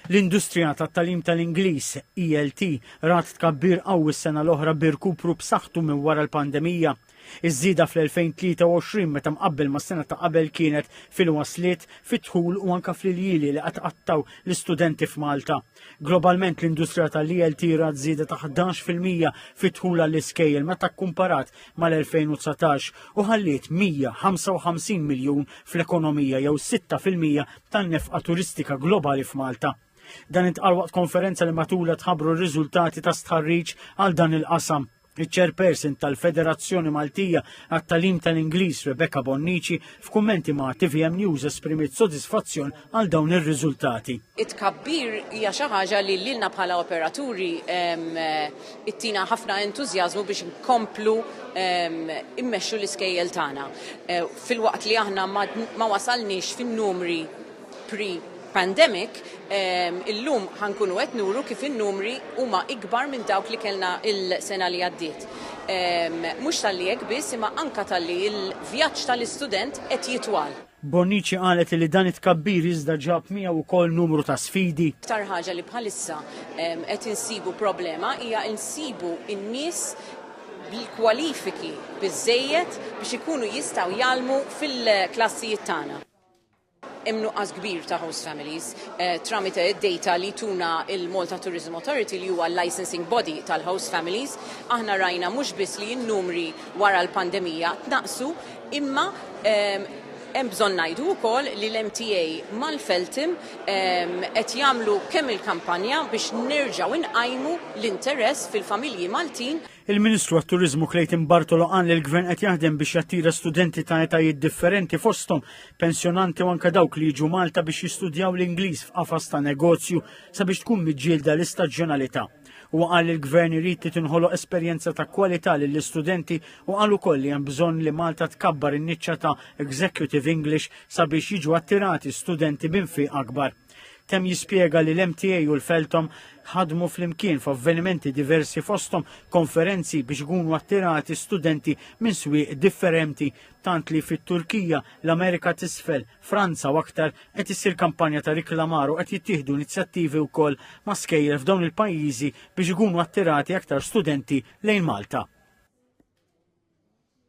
L-industrija tat-talim tal-Ingliż ELT rat tkabbir qawwi s-sena l-oħra birkupru b'saħħtu minn wara l-pandemija. Iż-żieda fl-2023 meta mqabbel mas-sena ta' qabel kienet fil-wasliet, fit-dħul u anke fl-iljili li qattaw l-istudenti f'Malta. Globalment l-industrija tal-ELT rat żieda ta' 11% fit-dħul għall-iskejjel meta kkumparat mal-2019 u ħalliet 155 miljun fl-ekonomija jew 6% tan-nefqa turistika globali f'Malta. Dan intqal waqt konferenza li matula tħabbru r-riżultati ta' stħarriġ għal dan il-qasam. Il-chairperson tal-Federazzjoni Maltija għat-talim tal-Ingliż Rebecca Bonnici f'kummenti ma' TVM News esprimiet sodisfazzjon għal dawn ir-riżultati. It-tkabbir hija xi ħaġa li lilna bħala operaturi ittina ħafna entużjażmu biex nkomplu immexxu l-iskejjel tagħna. Fil-waqt li aħna ma wasalniex fin-numri pre-pandemic, illum ħankunu qed nuru kif in-numri huma ikbar minn dawk li kellna il-sena li għaddiet. Mhux tal-li hekk biss imma anke tal-li l-vjaġġ tal-istudent qed jitwal. Bonnici qalet li dan it-tkabbir iżda ġab miegħu wkoll numru ta' sfidi. Aktar ħaġa li bħalissa qed insibu problema hija insibu n-nies bil-kwalifiki biżżejjed biex ikunu jistgħu jgħallmu fil-klassijiet tagħna. Hemm nuqqas kbir ta' host families tramite id-data li tuna il-Malta Tourism Authority li huwa l-licensing body tal-host families. Aħna rajna mhux biss li n-numri wara l-pandemija tnaqsu imma hemm bżonn ngħidu wkoll li l-MTA mal-Feltim qed jagħmlu kemm il-kampanja biex nerġgħu inqajmu l-interess fil-familji Maltin. Il-Ministru għat-Turiżmu Clayton Bartolo qal li l-Gvern qed jaħdem biex jattira studenti ta' etajiet differenti fosthom pensjonanti u anke dawk li jiġu Malta biex jistudjaw l-Ingliż f'qafas ta' negozju sabiex tkun miġġielda l-istaġjonalità. U qal li l-Gvern irid tinħoloq esperjenza ta' kwalità lill-istudenti u qal ukoll li hemm bżonn li Malta tkabbar in-niċċa ta' Executive English sabiex jiġu attirati studenti b'infiq akbar. Tem jispjega li l-MTA u l-Feltom ħadmu fl-imkien f'avvenimenti diversi fosthom konferenzi biex ikunu attirati studenti minn swieq differenti tant li fit-Turkija, l-Amerika t'isfel, Franza u aktar qed issir kampanja ta' riklamar u qed jittieħdu inizjattivi wkoll ma' skejjel f'dawn il-pajjiżi biex ikunu attirati aktar studenti lejn Malta.